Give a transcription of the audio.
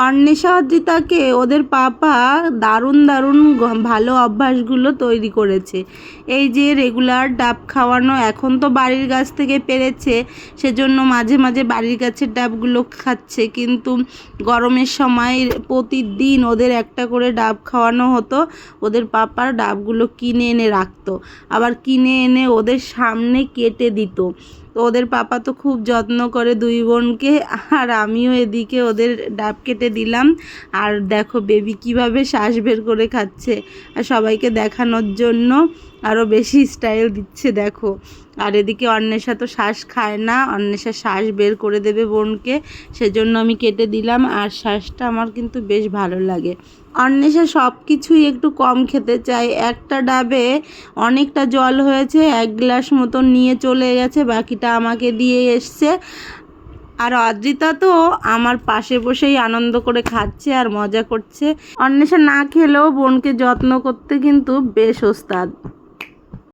অন্বেষা অর্জিতাকে ওদের পাপা দারুণ দারুণ ভালো অভ্যাসগুলো তৈরি করেছে। এই যে রেগুলার ডাব খাওয়ানো, এখন তো বাড়ির গাছ থেকে পেরেছে, সেজন্য মাঝে মাঝে বাড়ির গাছের ডাবগুলো খাচ্ছে, কিন্তু গরমের সময় প্রতিদিন ওদের একটা করে ডাব খাওয়ানো হতো। ওদের পাপার ডাবগুলো কিনে এনে রাখতো, আবার কিনে এনে ওদের সামনে কেটে দিত। তো ওদের পাপা তো খুব যত্ন করে দুই বোনকে, আর আমিও এদিকে ওদের ডাব কেটে দিলাম। আর দেখো বেবি কিভাবে শ্বাস বের করে খাচ্ছে, আর সবাইকে দেখানোর জন্য আরও বেশি স্টাইল দিচ্ছে দেখো। আর এদিকে অন্বেষা তো শ্বাস খায় না, অন্বেষা শ্বাস বের করে দেবে বোনকে, সেজন্য আমি কেটে দিলাম। আর শ্বাসটা আমার কিন্তু বেশ ভালো লাগে। অন্বেষা সব কিছুই একটু কম খেতে চায়, একটা ডাবে অনেকটা জল হয়েছে, 1 গ্লাস মতো নিয়ে চলে গেছে, বাকিটা আমাকে দিয়ে এসছে। আর অদ্রিতা তো আমার পাশে বসেই আনন্দ করে খাচ্ছে আর মজা করছে। অন্বেষা না খেলেও বোনকে যত্ন করতে কিন্তু বেশ ওস্তাদ।